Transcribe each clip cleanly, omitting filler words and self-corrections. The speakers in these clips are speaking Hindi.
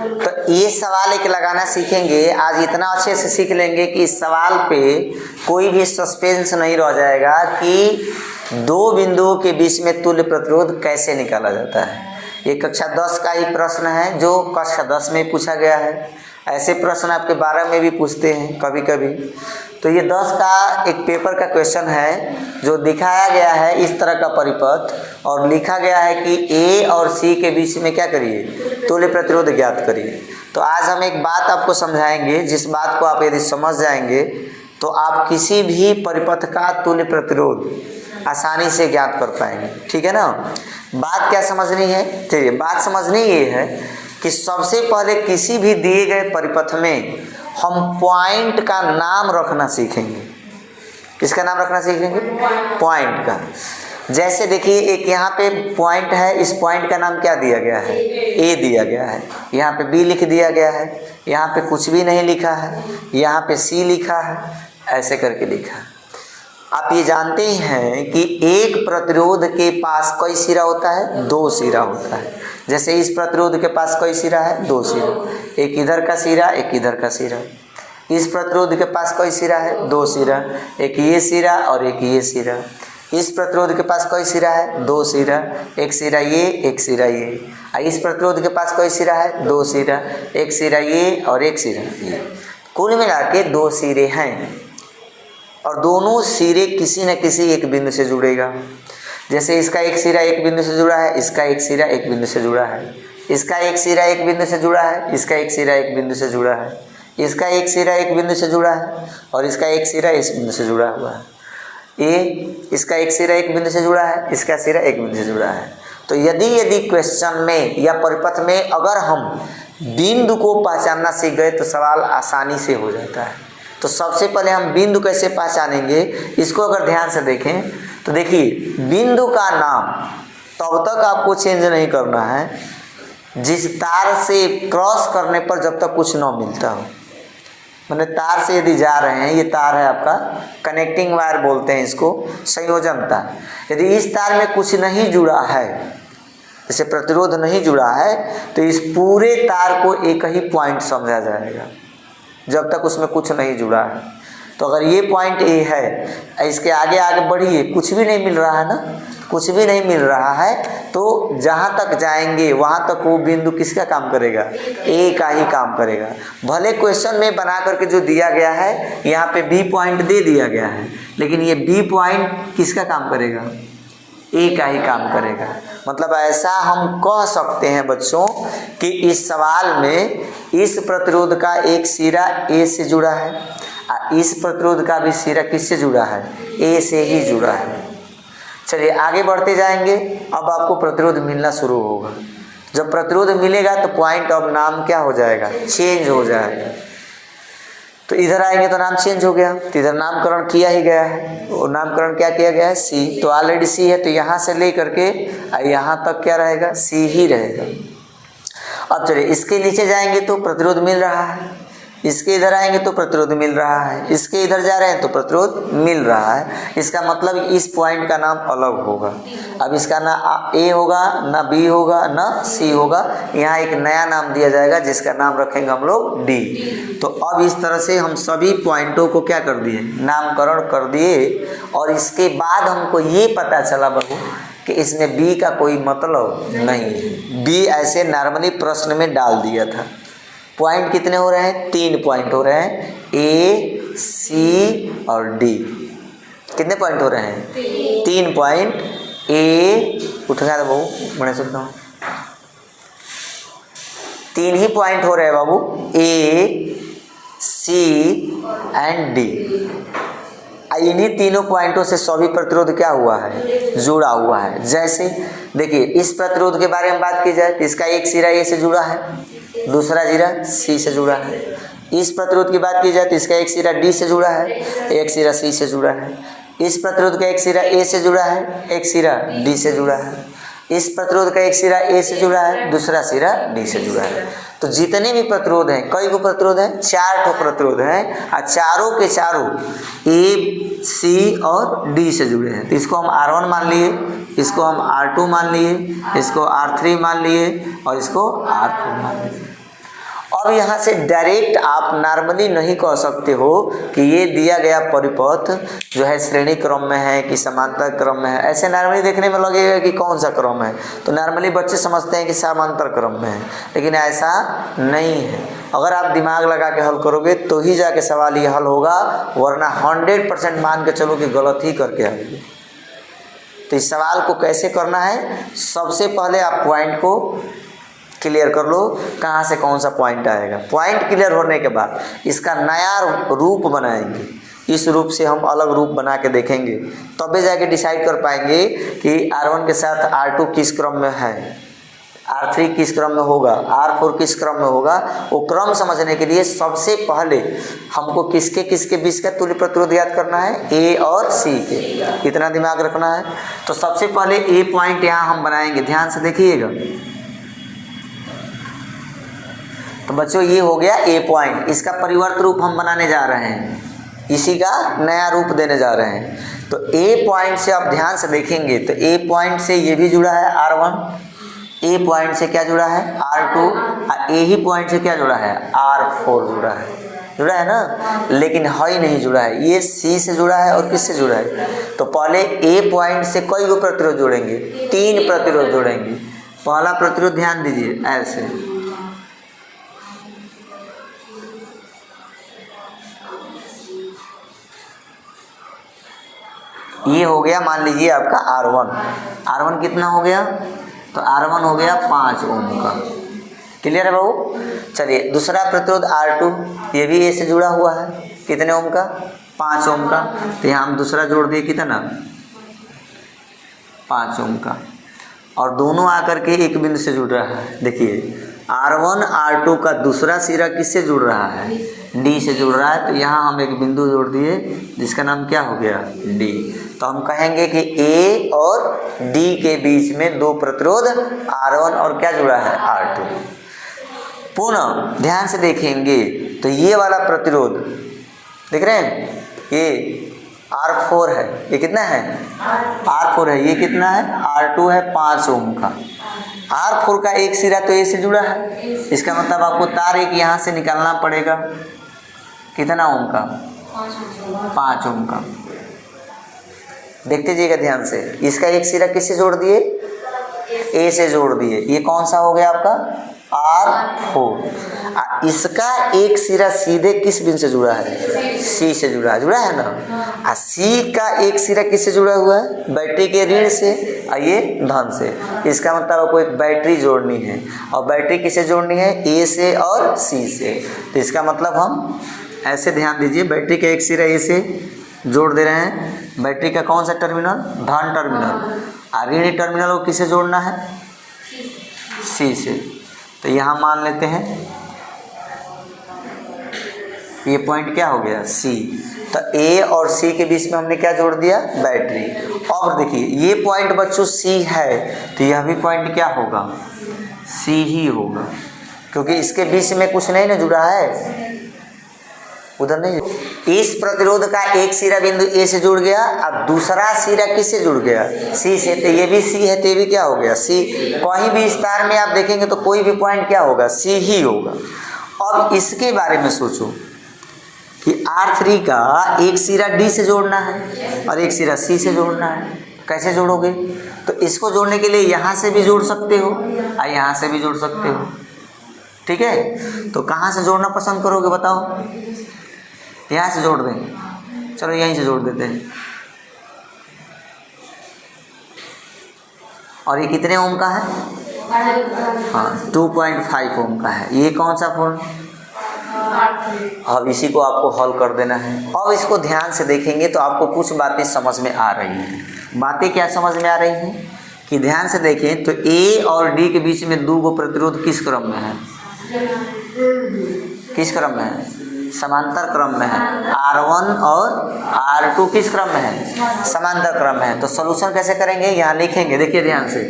तो ये सवाल एक लगाना सीखेंगे आज, इतना अच्छे से सीख लेंगे कि इस सवाल पे कोई भी सस्पेंस नहीं रह जाएगा कि दो बिंदुओं के बीच में तुल्य प्रतिरोध कैसे निकाला जाता है। ये कक्षा 10 का ही प्रश्न है जो कक्षा 10 में पूछा गया है। ऐसे प्रश्न आपके 12 में भी पूछते हैं कभी कभी। तो ये 10 का एक पेपर का क्वेश्चन है जो दिखाया गया है इस तरह का परिपथ और लिखा गया है कि ए और सी के बीच में क्या करिए, तुल्य प्रतिरोध ज्ञात करिए। तो आज हम एक बात आपको समझाएंगे, जिस बात को आप यदि समझ जाएंगे तो आप किसी भी परिपथ का तुल्य प्रतिरोध आसानी से ज्ञात कर पाएंगे। ठीक है ना। बात क्या समझनी है, चलिए बात समझनी ये है कि सबसे पहले किसी भी दिए गए परिपथ में हम पॉइंट का नाम रखना सीखेंगे। किसका नाम रखना सीखेंगे? पॉइंट का। जैसे देखिए एक यहाँ पे पॉइंट है, इस पॉइंट का नाम क्या दिया गया है? ए दिया गया है। यहाँ पे बी लिख दिया गया है, यहाँ पे कुछ भी नहीं लिखा है, यहाँ पे सी लिखा है, ऐसे करके लिखा है। आप ये जानते हैं कि एक प्रतिरोध के पास कई सिरा होता है? 2 सिरा होता है। जैसे इस प्रतिरोध के पास कई सिरा है? 2 सिरा, एक इधर का सिरा एक इधर का सिरा। इस प्रतिरोध के पास कई सिरा है? 2 सिरा, एक ये सिरा और एक ये सिरा। इस प्रतिरोध के पास कई सिरा है? 2 सिरा, एक सिरा ये एक सिरा ये। इस प्रतिरोध के पास कई सिरा है? 2 सिरा, एक सिरा ये और एक सिरा ये। कुल मिला के 2 सिरे हैं और दोनों सिरे किसी न किसी एक बिंदु से जुड़ेगा। जैसे इसका एक सिरा एक बिंदु से जुड़ा है, इसका एक सिरा एक बिंदु से जुड़ा है, इसका एक सिरा एक बिंदु से जुड़ा है, इसका एक सिरा एक बिंदु से जुड़ा है, इसका एक सिरा एक बिंदु से जुड़ा है और इसका एक सिरा इस बिंदु से जुड़ा हुआ है। ये इसका एक सिरा एक बिंदु से जुड़ा है, इसका सिरा एक बिंदु से जुड़ा है। तो यदि क्वेश्चन में या परिपथ में अगर हम बिंदु को पहचानना सीख गए तो सवाल आसानी से हो जाता है। तो सबसे पहले हम बिंदु कैसे पहचानेंगे, इसको अगर ध्यान से देखें तो देखिए बिंदु का नाम तब तक आपको चेंज नहीं करना है जिस तार से क्रॉस करने पर जब तक कुछ न मिलता हो। मैंने तार से यदि जा रहे हैं, ये तार है आपका कनेक्टिंग वायर बोलते हैं इसको, संयोजन तार। यदि इस तार में कुछ नहीं जुड़ा है, जैसे प्रतिरोध नहीं जुड़ा है, तो इस पूरे तार को एक ही पॉइंट समझा जाएगा जब तक उसमें कुछ नहीं जुड़ा है। तो अगर ये पॉइंट ए है, इसके आगे आगे बढ़िए, कुछ भी नहीं मिल रहा है ना, कुछ भी नहीं मिल रहा है, तो जहाँ तक जाएंगे वहाँ तक वो बिंदु किसका काम करेगा? ए का ही काम करेगा। भले क्वेश्चन में बना करके जो दिया गया है यहाँ पे बी पॉइंट दे दिया गया है, लेकिन ये बी पॉइंट किसका काम करेगा? ए का ही काम करेगा। मतलब ऐसा हम कह सकते हैं बच्चों कि इस सवाल में इस प्रतिरोध का एक सिरा ए से जुड़ा है और इस प्रतिरोध का भी सिरा किससे जुड़ा है? ए से ही जुड़ा है। चलिए आगे बढ़ते जाएंगे। अब आपको प्रतिरोध मिलना शुरू होगा। जब प्रतिरोध मिलेगा तो पॉइंट ऑफ नाम क्या हो जाएगा? चेंज हो जाएगा। तो इधर आएंगे तो नाम चेंज हो गया, तो इधर नामकरण किया ही गया है। वो नामकरण क्या किया गया है? सी। तो ऑलरेडी सी है, तो यहाँ से ले करके यहाँ तक क्या रहेगा? सी ही रहेगा। अब चलिए इसके नीचे जाएंगे तो प्रतिरोध मिल रहा है, इसके इधर आएंगे तो प्रतिरोध मिल रहा है, इसके इधर जा रहे हैं तो प्रतिरोध मिल रहा है। इसका मतलब इस पॉइंट का नाम अलग होगा। अब इसका ना ए होगा, ना बी होगा, ना सी होगा। यहाँ एक नया नाम दिया जाएगा जिसका नाम रखेंगे हम लोग डी। तो अब इस तरह से हम सभी पॉइंटों को क्या कर दिए? नामकरण कर दिए। और इसके बाद हमको ये पता चला बहू कि इसमें बी का कोई मतलब नहीं है। बी ऐसे नॉर्मली प्रश्न में डाल दिया था। पॉइंट कितने हो रहे हैं? 3 पॉइंट हो रहे हैं, ए सी और डी। कितने पॉइंट हो रहे हैं? 3 पॉइंट। ए उठा दो बाबू, बड़े सुनता हूँ। 3 ही पॉइंट हो रहे हैं बाबू, ए सी एंड डी। इन्हीं तीनों पॉइंटों से सभी प्रतिरोध क्या हुआ है? जुड़ा हुआ है। जैसे देखिए इस प्रतिरोध के बारे में बात की जाए तो इसका एक सिरा ए से जुड़ा है, दूसरा सिरा सी से जुड़ा है। इस प्रतिरोध की बात की जाए तो इसका एक सिरा डी से जुड़ा है, एक सिरा सी से जुड़ा है। इस प्रतिरोध का एक सिरा ए से जुड़ा है, एक सिरा डी से जुड़ा है। इस प्रतिरोध का एक सिरा ए से जुड़ा है, दूसरा सिरा डी से जुड़ा है। तो जितने भी प्रतिरोध हैं, कई को प्रतिरोध हैं? 4 ठो प्रतिरोध हैं और चारों के चारों ए सी और डी से जुड़े हैं। तो इसको हम R1 मान लिए, इसको हम R2 मान लिए, इसको R3 मान लिए और इसको R4 मान लिए। अब यहाँ से डायरेक्ट आप नॉर्मली नहीं कह सकते हो कि ये दिया गया परिपथ जो है श्रेणी क्रम में है कि समांतर क्रम में है। ऐसे नॉर्मली देखने में लगेगा कि कौन सा क्रम है, तो नॉर्मली बच्चे समझते हैं कि समांतर क्रम में है, लेकिन ऐसा नहीं है। अगर आप दिमाग लगा के हल करोगे तो ही जाके सवाल ये हल होगा, वरना 100% मान के चलो कि गलत ही करके आएंगे। तो इस सवाल को कैसे करना है, सबसे पहले आप पॉइंट को क्लियर कर लो, कहाँ से कौन सा पॉइंट आएगा। पॉइंट क्लियर होने के बाद इसका नया रूप बनाएंगे। इस रूप से हम अलग रूप बना के देखेंगे, तबे जाके डिसाइड कर पाएंगे कि R1 के साथ R2 किस क्रम में है, R3 किस क्रम में होगा, R4 किस क्रम में होगा। वो क्रम समझने के लिए सबसे पहले हमको किसके किसके बीच का तुल्य प्रतिरोध याद करना है, A और C के। इतना दिमाग रखना है। तो सबसे पहले A पॉइंट यहाँ हम बनाएंगे, ध्यान से देखिएगा। तो बच्चों ये हो गया A पॉइंट, इसका परिवर्त रूप हम बनाने जा रहे हैं, इसी का नया रूप देने जा रहे हैं। तो A पॉइंट से आप ध्यान से देखेंगे तो A पॉइंट से ये भी जुड़ा है R1, A पॉइंट से क्या जुड़ा है R2, और A ही पॉइंट से क्या जुड़ा है R4 जुड़ा है ना, लेकिन ही नहीं जुड़ा है, ये C से जुड़ा है और किससे जुड़ा है। तो पहले A पॉइंट से कई गो प्रतिरोध जोड़ेंगे, 3 प्रतिरोध जोड़ेंगे। पहला प्रतिरोध ध्यान दीजिए ऐसे, ये हो गया मान लीजिए आपका R1 कितना हो गया, तो R1 हो गया 5 ओम का। क्लियर है बाबू। चलिए दूसरा प्रतिरोध R2, ये भी A से जुड़ा हुआ है, कितने ओम का 5 ओम का। तो यहाँ हम दूसरा जोड़ दिए कितना 5 ओम का, और दोनों आकर के एक बिंदु से जुड़ रहा है। देखिए R1 R2 का दूसरा सिरा किससे जुड़ रहा है, D से जुड़ रहा है। तो यहाँ हम एक बिंदु जोड़ दिए जिसका नाम क्या हो गया D। तो हम कहेंगे कि A और D के बीच में 2 प्रतिरोध R1 और क्या जुड़ा है R2। पुनः ध्यान से देखेंगे तो ये वाला प्रतिरोध देख रहे हैं, ये R4 है, ये कितना है R4 है, ये कितना है R2 है 5 ओम का। R4 का एक सिरा तो A से जुड़ा है, इसका मतलब आपको तार एक यहाँ से निकालना पड़ेगा, कितना ओम का 5 ओम का। देखते जाइएगा ध्यान से, इसका एक सिरा किससे जोड़ दिए A से जोड़ दिए, ये कौन सा हो गया आपका R4। इसका एक सिरा सीधे किस बिंदु से जुड़ा है C से जुड़ा है ना। और C का एक सिरा किससे जुड़ा हुआ है बैटरी के ऋण से, और ये धन से। इसका मतलब आपको एक बैटरी जोड़नी है, और बैटरी किससे जोड़नी है A से और C से। तो इसका मतलब हम ऐसे ध्यान दीजिए, बैटरी का एक सिरा A से जोड़ दे रहे हैं, बैटरी का कौन सा टर्मिनल धन टर्मिनल, और ऋण टर्मिनल को किससे जोड़ना है C से। तो यहाँ मान लेते हैं ये पॉइंट क्या हो गया C। तो A और C के बीच में हमने क्या जोड़ दिया बैटरी। अब देखिए ये पॉइंट बच्चों C है, तो यह भी पॉइंट क्या होगा C ही होगा, क्योंकि इसके बीच में कुछ नहीं ना जुड़ा है, उधर नहीं। इस प्रतिरोध का एक सिरा बिंदु A से जुड़ गया, अब दूसरा सिरा किससे जुड़ गया C से। तो ये भी C है, तो ये भी क्या हो गया C। कहीं भी इस तार में आप देखेंगे तो कोई भी पॉइंट क्या होगा C ही होगा। अब इसके बारे में सोचो कि R3 का एक सिरा D से जोड़ना है और एक सिरा C से जोड़ना है, कैसे जोड़ोगे। तो इसको जोड़ने के लिए यहाँ से भी जोड़ सकते हो और यहाँ से भी जोड़ सकते हो, ठीक है। तो कहाँ से जोड़ना पसंद करोगे बताओ, यहाँ से जोड़ दें, चलो यहीं से जोड़ देते हैं। और ये कितने ओम का है, हाँ 2.5 ओम का है। ये कौन सा फोन, अब इसी को आपको हल कर देना है। अब इसको ध्यान से देखेंगे तो आपको कुछ बातें समझ में आ रही हैं। बातें क्या समझ में आ रही हैं कि ध्यान से देखें तो A और D के बीच में 2 गो प्रतिरोध किस क्रम में है, किस क्रम में है समांतर क्रम में है। R1 और R2 किस क्रम में है समांतर क्रम में है। तो सॉल्यूशन कैसे करेंगे, यहाँ लिखेंगे, देखिए ध्यान से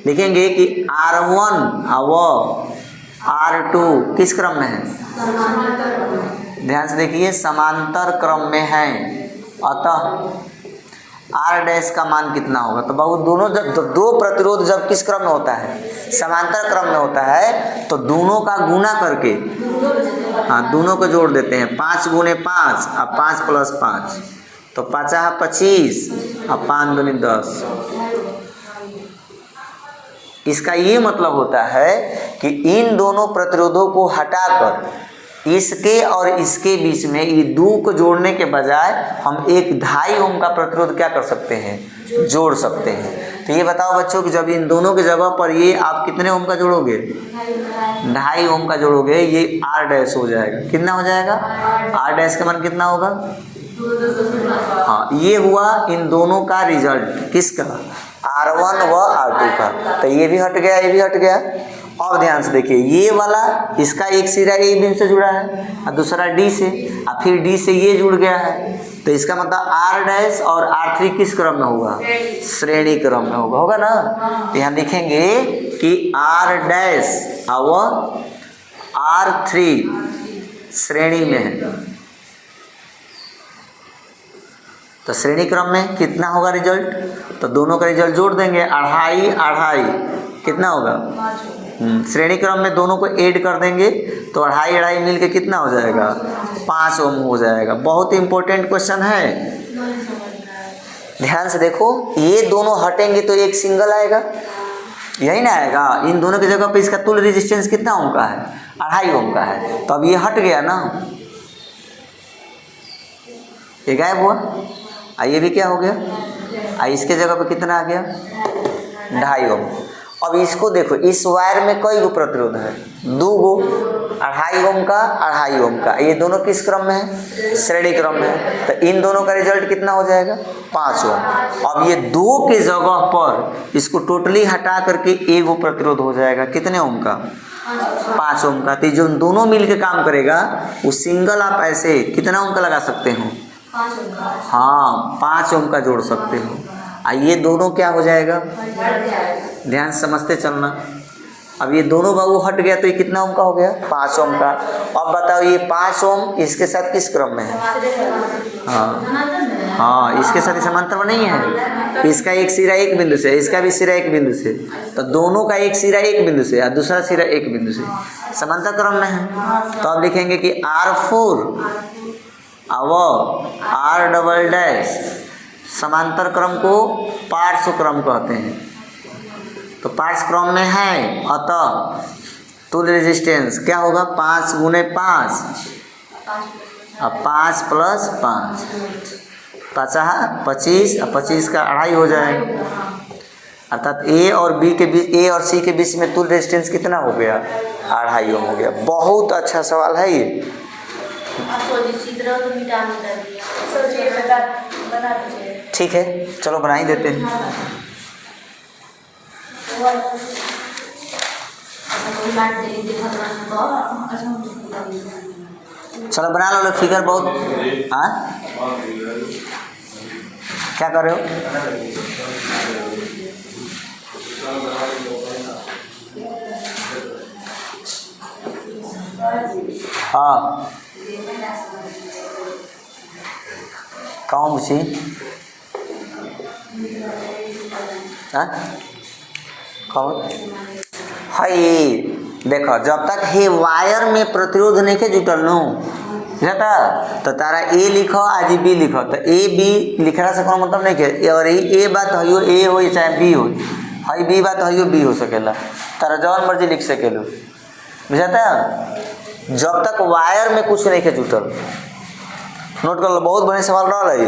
लिखेंगे कि R1 और R2 किस क्रम में है, ध्यान से देखिए समांतर क्रम में है। अतः आर डैश का मान कितना होगा। तो बाबू दोनों जब दो प्रतिरोध जब किस क्रम में होता है, समांतर क्रम में होता है, तो दोनों का गुना करके, हाँ दोनों को जोड़ देते हैं। 5 गुने 5 और 5 प्लस 5, तो 5 25 और 5 दूनी 10। इसका ये मतलब होता है कि इन दोनों प्रतिरोधों को हटाकर इसके और इसके बीच में ये दो को जोड़ने के बजाय हम एक 2.5 ओम का प्रतिरोध क्या कर सकते हैं, जोड़ सकते हैं। तो ये बताओ बच्चों कि जब इन दोनों की जगह पर ये आप कितने ओम का जोड़ोगे, 2.5 ओम का जोड़ोगे, ये आर डैश हो जाएगा। कितना हो जाएगा, आर डैश का मान कितना होगा। हाँ ये हुआ इन दोनों का रिजल्ट, किसका, R1 व R2 का। तो ये भी हट गया, ये भी हट गया। अब ध्यान से देखिए, ये वाला इसका एक सिरा ए बिंदु से जुड़ा है और दूसरा डी से, और फिर डी से ये जुड़ गया है। तो इसका मतलब आर डैश और R3 किस क्रम में होगा, श्रेणी क्रम में होगा, होगा ना। तो यहाँ लिखेंगे कि आर डैश और R3 श्रेणी में है। तो श्रेणी क्रम में कितना होगा रिजल्ट, तो दोनों का रिजल्ट जोड़ देंगे, 2.5 2.5 कितना होगा। श्रेणी क्रम में दोनों को ऐड कर देंगे तो 2.5 2.5 मिल के कितना हो जाएगा, 5 ओम हो जाएगा। बहुत ही इंपॉर्टेंट क्वेश्चन है, ध्यान से देखो। ये दोनों हटेंगे तो एक सिंगल आएगा, यही ना आएगा। इन दोनों की जगह पे इसका तुल्य रेजिस्टेंस कितना ओम का है, 2.5 ओम का है। तो अब ये हट गया ना, ये गायब हुआ। ये भी क्या हो गया, इसके जगह पे कितना आ गया, 2.5 ओम। अब इसको देखो, इस वायर में कई गो प्रतिरोध है, 2 गो, 2.5 ओम का 2.5 ओम का। ये दोनों किस क्रम में है, श्रेणी क्रम में है। तो इन दोनों का रिजल्ट कितना हो जाएगा, 5 ओम। अब ये 2 के जगह पर इसको टोटली हटा करके एक गो प्रतिरोध हो जाएगा, कितने ओम का, 5 ओम का। तो जो दोनों मिल के काम करेगा वो सिंगल आप ऐसे कितना ओम का लगा सकते हो, हाँ 5 ओम का जोड़ सकते हो। ये दोनों क्या हो जाएगा, ध्यान समझते चलना। अब ये दोनों बाबू हट गया तो ये कितना ओम का हो गया, 5 ओम का। अब बताओ ये 5 ओम इसके साथ किस क्रम में है, हाँ इसके साथ समांतर में नहीं है। इसका एक सिरा एक बिंदु से, इसका भी सिरा एक बिंदु से, तो दोनों का एक सिरा एक बिंदु से और दूसरा सिरा एक बिंदु से, समांतर क्रम में है। तो अब लिखेंगे कि R4 अब आर डबल डैश समांतर क्रम को पार्श्व क्रम कहते हैं। तो पार्श्व क्रम में है, अतः तुल्य रेजिस्टेंस क्या होगा, 5 गुने 5 और 5 प्लस 5, 5 25 और 25 का 2.5 हो जाएगा। अर्थात ए और बी के बीच, ए और सी के बीच में तुल्य रेजिस्टेंस कितना हो गया, 2.5 ओम हो गया। बहुत अच्छा सवाल है ये। ठीक है चलो बना ही देते हैं। चलो बना लो फिगर। बहुत हाँ क्या कर रहे हो, हाँ कौन पूछी, कौन है। देखो जब तक हे वायर में प्रतिरोध नहीं के जुटल नो जाता तो तारा ए लिखो आज बी लिखो, तो ए बी लिखला से कोनो मतलब नहीं के। और ए बात हो ए हो चाहे बी हो, हई बी बात हो बी हो सकेला, तारा जौन मर्जी लिख सकेलो, बुझाता। जब तक वायर में कुछ नहीं के जुटल, नोट कर लो, बहुत बड़े सवाल रहा है।